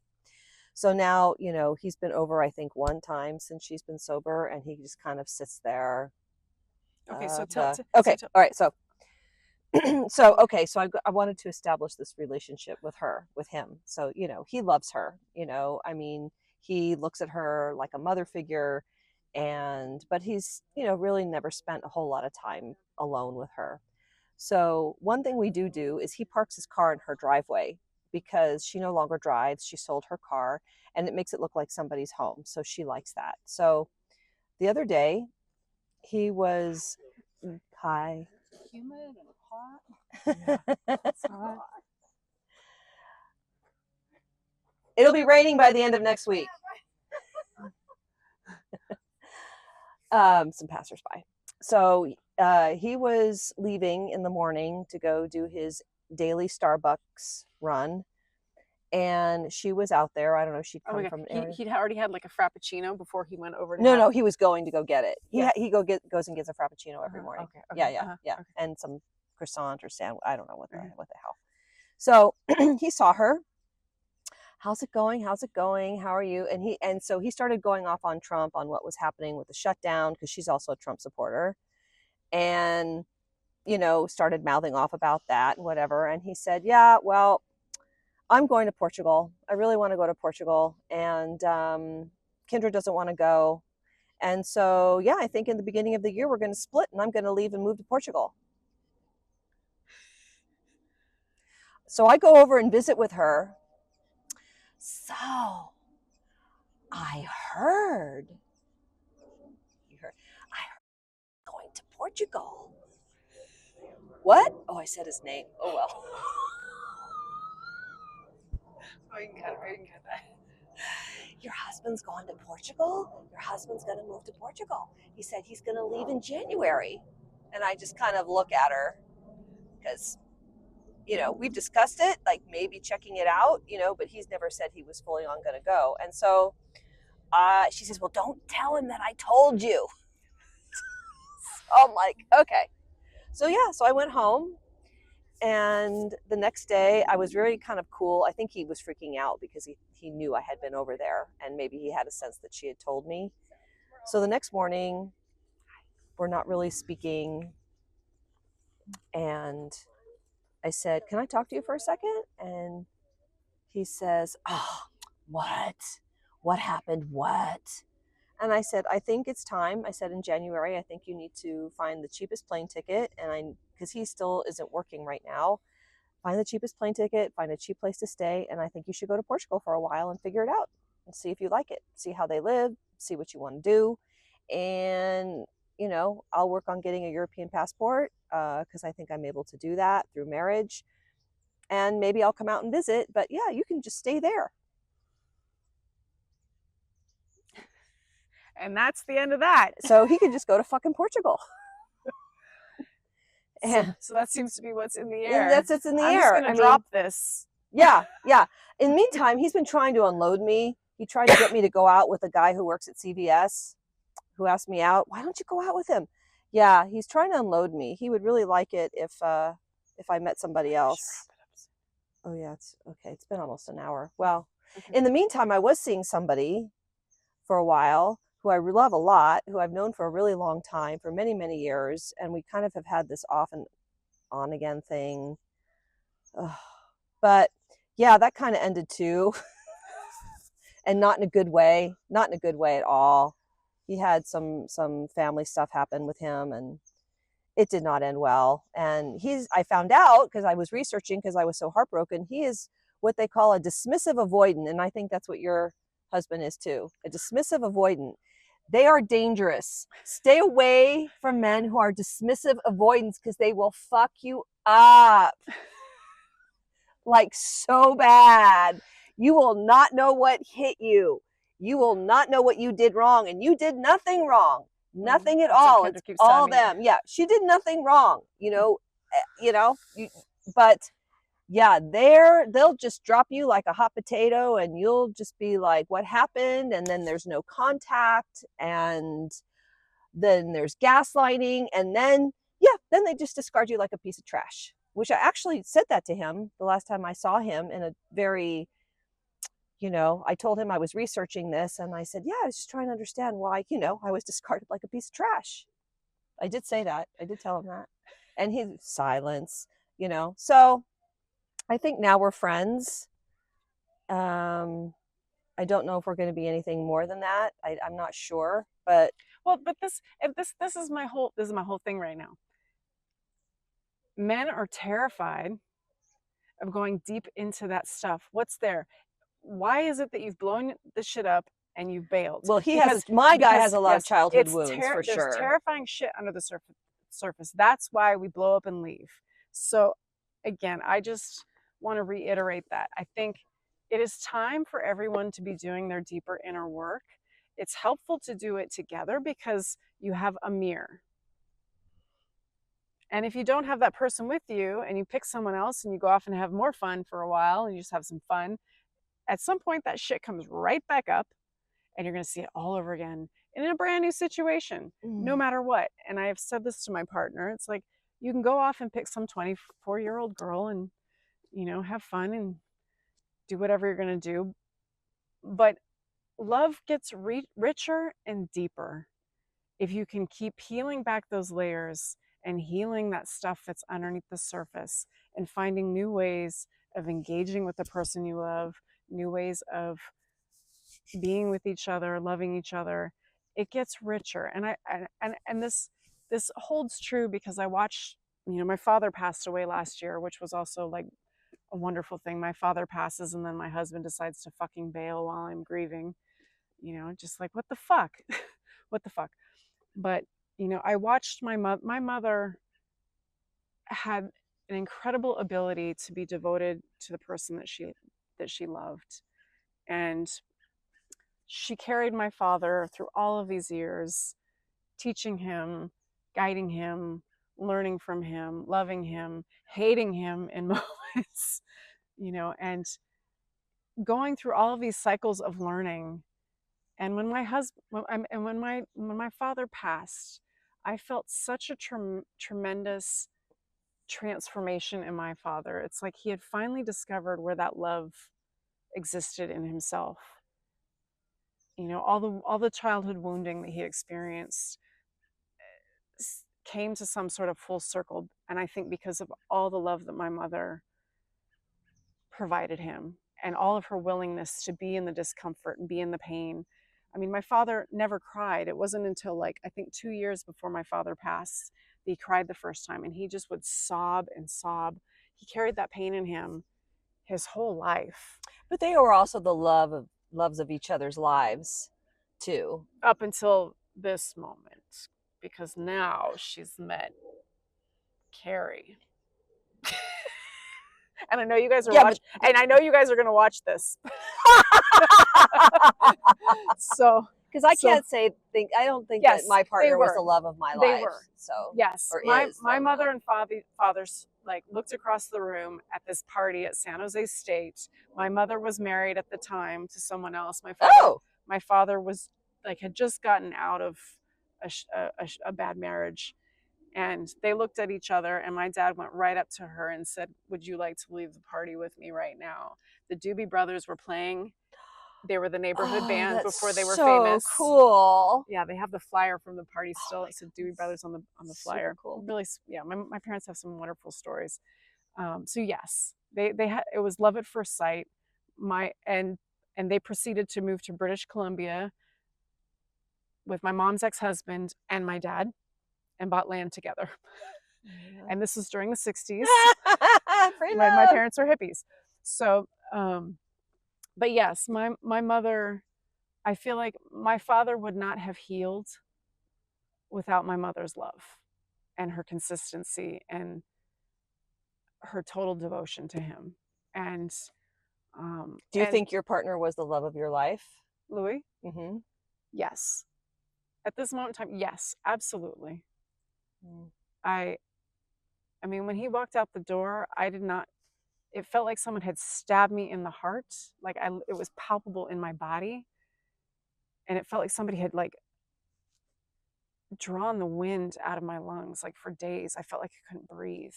so now, you know, he's been over, I think, one time since she's been sober, and he just kind of sits there. Okay, so all right, so so I wanted to establish this relationship with him. So, you know, he loves her, you know, I mean, he looks at her like a mother figure, but he's, you know, really never spent a whole lot of time alone with her. So one thing we do is he parks his car in her driveway because she no longer drives. She sold her car, and it makes it look like somebody's home. So she likes that. So the other day he was hi. Humid and hot. Yeah, it's hot. It'll be raining by the end of next week. Some passersby. So he was leaving in the morning to go do his daily Starbucks run, and she was out there. I don't know. She'd come from. He'd already had like a frappuccino before he went over. No, he was going to go get it. He goes and gets a frappuccino every morning. Okay. Yeah, and some croissant or sandwich. I don't know what the hell. So he saw her. How's it going? How's it going? How are you? And so he started going off on Trump on what was happening with the shutdown, because she's also a Trump supporter, and, you know, started mouthing off about that and whatever. And he said, yeah, well, I'm going to Portugal. I really want to go to Portugal, and Kindra doesn't want to go. And so, yeah, I think in the beginning of the year we're going to split, and I'm going to leave and move to Portugal. So I go over and visit with her. So I heard going to Portugal. What? Oh, I said his name. Oh, well. Oh, you can cut that. Your husband's going to Portugal? Your husband's going to move to Portugal. He said he's going to leave in January. And I just kind of look at her because, you know, we've discussed it, like maybe checking it out, you know, but he's never said he was fully on going to go. And so she says, well, don't tell him that I told you. So I'm like, okay. So yeah, so I went home, and the next day I was really kind of cool. I think he was freaking out because he knew I had been over there, and maybe he had a sense that she had told me. So the next morning we're not really speaking, and I said, can I talk to you for a second? And he says, oh, what happened? What? And I said, I think it's time. I said, in January, I think you need to find the cheapest plane ticket. And because he still isn't working right now, find the cheapest plane ticket, find a cheap place to stay. And I think you should go to Portugal for a while and figure it out and see if you like it, see how they live, see what you want to do. And, you know, I'll work on getting a European passport because I think I'm able to do that through marriage. And maybe I'll come out and visit. But yeah, you can just stay there. And that's the end of that. So he could just go to fucking Portugal. So that seems to be what's in the air. That's what's in the air. I'm just going to drop this. Yeah. In the meantime, he's been trying to unload me. He tried to get me to go out with a guy who works at CVS who asked me out. Why don't you go out with him? Yeah, he's trying to unload me. He would really like it if I met somebody else. Oh yeah, it's okay. It's been almost an hour. Well, in the meantime, I was seeing somebody for a while who I love a lot, who I've known for a really long time, for many, many years, and we kind of have had this off and on again thing. Ugh. But yeah, that kind of ended too. And not in a good way, not in a good way at all. He had some family stuff happen with him, and it did not end well. And I found out because I was researching, because I was so heartbroken, he is what they call a dismissive avoidant. And I think that's what your husband is too, a dismissive avoidant. They are dangerous. Stay away from men who are dismissive avoidants, because they will fuck you up. Like so bad. You will not know what hit you. You will not know what you did wrong, and you did nothing wrong. Nothing at all. It's all them. Yeah, she did nothing wrong. But yeah, they'll just drop you like a hot potato, and you'll just be like, what happened? And then there's no contact, and then there's gaslighting, and then they just discard you like a piece of trash. Which I actually said that to him the last time I saw him, in a very, I told him I was researching this, and I said, yeah, I was just trying to understand why, I was discarded like a piece of trash. I did say that. I did tell him that. And he silence, So I think now we're friends. I don't know if we're going to be anything more than that. I'm not sure, but this is my whole thing right now. Men are terrified of going deep into that stuff. What's there? Why is it that you've blown the shit up and you've bailed? Well, my guy has a lot of childhood wounds, for sure. There's terrifying shit under the surface. That's why we blow up and leave. So again, I just want to reiterate that. I think it is time for everyone to be doing their deeper inner work. It's helpful to do it together because you have a mirror. And if you don't have that person with you, and you pick someone else and you go off and have more fun for a while, and you just have some fun, at some point that shit comes right back up, and you're going to see it all over again in a brand new situation, no matter what. And I have said this to my partner. It's like, you can go off and pick some 24-year-old girl and, have fun and do whatever you're going to do. But love gets richer and deeper if you can keep peeling back those layers and healing that stuff that's underneath the surface, and finding new ways of engaging with the person you love, new ways of being with each other, loving each other. It gets richer. And this holds true because I watched, my father passed away last year, which was also like a wonderful thing. My father passes, and then my husband decides to fucking bail while I'm grieving. Just like, what the fuck? What the fuck? But I watched my mother had an incredible ability to be devoted to the person that she loved. And she carried my father through all of these years, teaching him, guiding him, learning from him, loving him, hating him in moments, and going through all of these cycles of learning. And when my father passed, I felt such a tremendous transformation in my father. It's like he had finally discovered where that love existed in himself. All the childhood wounding that he experienced came to some sort of full circle. And I think because of all the love that my mother provided him, and all of her willingness to be in the discomfort and be in the pain. I mean, my father never cried. It wasn't until I think 2 years before my father passed that he cried the first time, and he just would sob and sob. He carried that pain in him his whole life. But they were also the loves of each other's lives too. Up until this moment, because now she's met Carrie. And I know you guys are watching, and I know you guys are going to watch this. So, because I I don't think that my partner was the love of my life. They were. So yes, my mother and father's like looked across the room at this party at San Jose State. My mother was married at the time to someone else. Oh, My father was like had just gotten out of a bad marriage, and they looked at each other, and my dad went right up to her and said, "Would you like to leave the party with me right now?" The Doobie Brothers were playing. They were the neighborhood oh, band that's before they were so famous. cool. Yeah, they have the flyer from the party Oh still. my It said Dewey goodness. Brothers on the Super flyer. cool. Really, yeah. My parents have some wonderful stories. So yes, they had it was love at first sight. My and they proceeded to move to British Columbia with my mom's ex-husband and my dad, and bought land together. Yeah. And this was during the 60s Free when my love. parents were hippies. So, but yes, my mother. I feel like my father would not have healed without my mother's love and her consistency and her total devotion to him. And Do you think your partner was the love of your life? Louis, Mm-hmm. yes, at this moment in time, yes, absolutely. Mm. I mean, when he walked out the door, I did not. It felt like someone had stabbed me in the heart. Like it was palpable in my body, and it felt like somebody had like drawn the wind out of my lungs. Like for days, I felt like I couldn't breathe.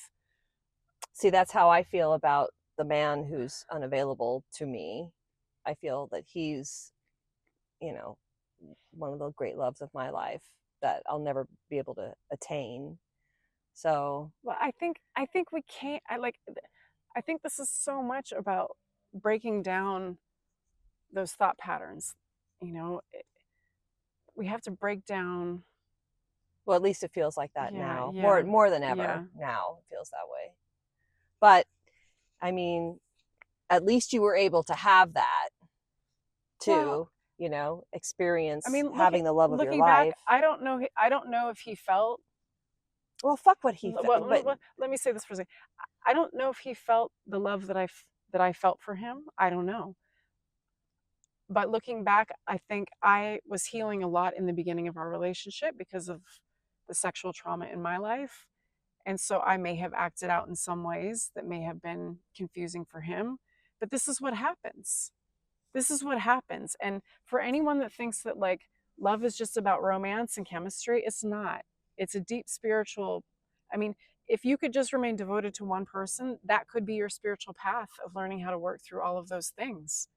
See, that's how I feel about the man who's unavailable to me. I feel that he's, you know, one of the great loves of my life that I'll never be able to attain. So, Well, I think we can't. I think this is so much about breaking down those thought patterns. You know, we have to break down. well, at least it feels like that Yeah, now. yeah, More than yeah. ever now it feels that way. But I mean, at least you were able to have that Well, too, you know, I experience mean, having the love of your looking back, life. I don't know. I don't know if he felt. Well, fuck what he Well, but let me say this for a second. I don't know if he felt the love that I felt for him. I don't know. But looking back, I think I was healing a lot in the beginning of our relationship because of the sexual trauma in my life. And so I may have acted out in some ways that may have been confusing for him. But this is what happens. This is what happens. And for anyone that thinks that like love is just about romance and chemistry, it's not. It's a deep spiritual. I mean, if you could just remain devoted to one person, that could be your spiritual path of learning how to work through all of those things.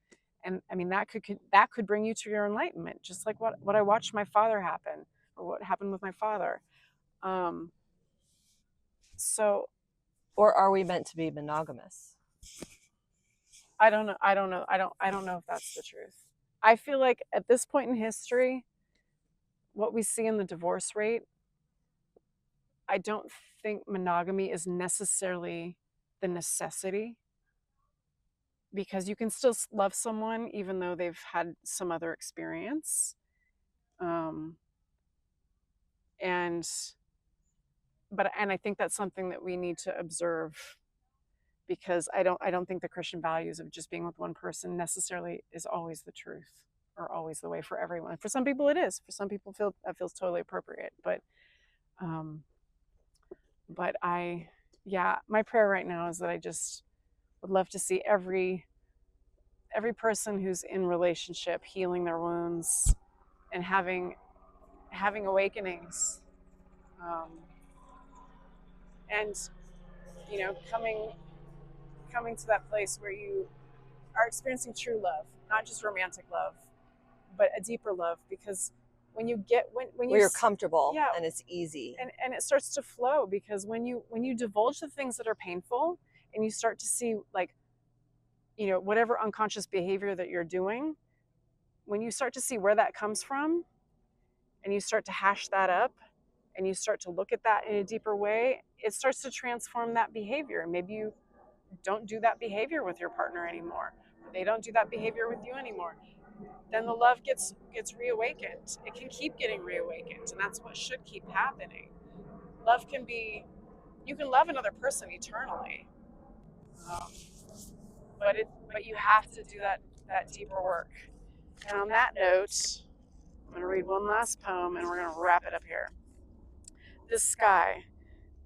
And I mean, that could bring you to your enlightenment, just like what I watched my father happen, or what happened with my father. Um, so or are we meant to be monogamous? I don't know. I don't know if that's the truth. I feel like at this point in history, what we see in the divorce rate, I don't think monogamy is necessarily the necessity, because you can still love someone even though they've had some other experience. Um, and I think that's something that we need to observe, because I don't think the Christian values of just being with one person necessarily is always the truth or always the way for everyone. For some people it is. For some people that feels totally appropriate. Um, but yeah, my prayer right now is that I just would love to see every person who's in relationship healing their wounds and having awakenings, um, and you know, coming to that place where you are experiencing true love, not just romantic love, but a deeper love. Because when you get when Where you you're comfortable, yeah, and it's easy. and it starts to flow, because when you divulge the things that are painful, and you start to see, like, you know, whatever unconscious behavior that you're doing, when you start to see where that comes from, and you start to hash that up, and you start to look at that in a deeper way, it starts to transform that behavior. Maybe you don't do that behavior with your partner anymore, or they don't do that behavior with you anymore. Then the love gets reawakened. It can keep getting reawakened, and that's what should keep happening. Love can be, you can love another person eternally, um, but you have to do that deeper work. And on that note, I'm going to read one last poem, and we're going to wrap it up here.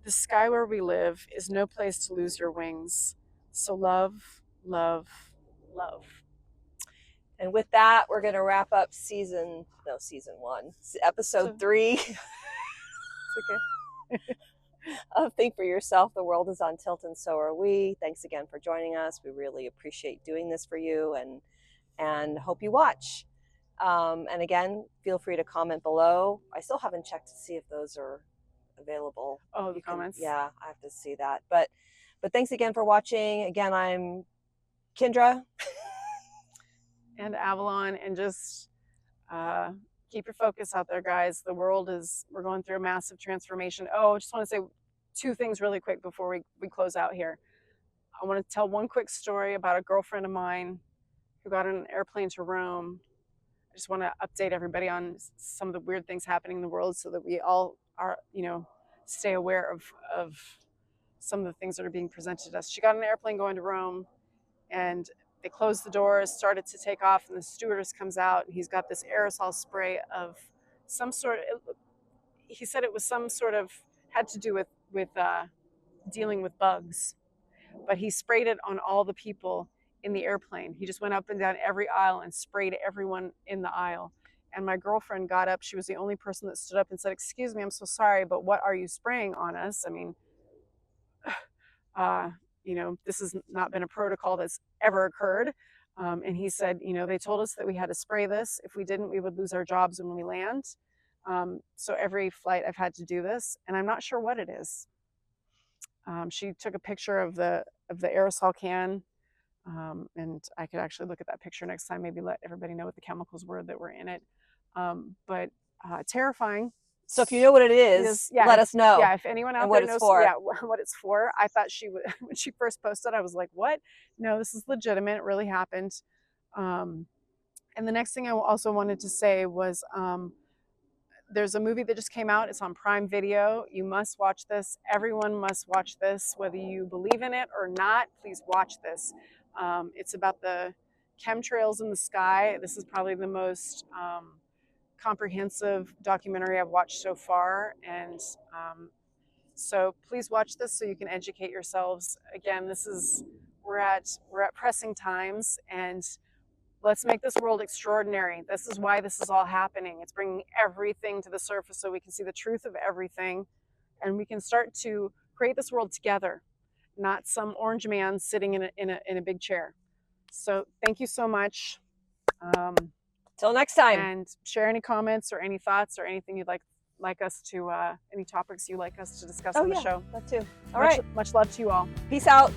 This The sky where we live is no place to lose your wings. So love, love, love. And with that, we're going to wrap up episode 3 It's okay. of Think for Yourself. The world is on tilt and so are we. Thanks again for joining us. We really appreciate doing this for you and hope you watch. And again, feel free to comment below. I still haven't checked to see if those are available. Oh, the comments? Yeah, I have to see that. But thanks again for watching. Again, I'm Kindra. And Avalon, and just keep your focus out there, guys. The world we're going through a massive transformation. Oh, I just want to say 2 things really quick before we close out here. I want to tell one quick story about a girlfriend of mine who got on an airplane to Rome. I just want to update everybody on some of the weird things happening in the world so that we all are, stay aware of some of the things that are being presented to us. She got on an airplane going to Rome, and they closed the doors, started to take off, and the stewardess comes out, and he's got this aerosol spray of some sort. He said it was some sort of, had to do with dealing with bugs, but he sprayed it on all the people in the airplane. He just went up and down every aisle and sprayed everyone in the aisle. And my girlfriend got up. She was the only person that stood up and said, "Excuse me, I'm so sorry, but what are you spraying on us? I mean, this has not been a protocol that's ever occurred." And he said, they told us that we had to spray this. If we didn't, we would lose our jobs when we land. So every flight I've had to do this, and I'm not sure what it is. She took a picture of the aerosol can, and I could actually look at that picture next time, maybe let everybody know what the chemicals were that were in it. But terrifying. So if you know what it is, let us know. Yeah, if anyone out there knows what it's for. I thought when she first posted, I was like, what? No, this is legitimate. It really happened. And the next thing I also wanted to say was there's a movie that just came out. It's on Prime Video. You must watch this. Everyone must watch this, whether you believe in it or not. Please watch this. It's about the chemtrails in the sky. This is probably the most comprehensive documentary I've watched so far, and so please watch this so you can educate yourselves. Again, we're at pressing times, and let's make this world extraordinary. This is why this is all happening. It's bringing everything to the surface so we can see the truth of everything, and we can start to create this world together, not some orange man sitting in a big chair. So thank you so much. Till next time. And share any comments or any thoughts or anything you'd like us to, any topics you'd like us to discuss on the show. That too. All right. Much love to you all. Peace out.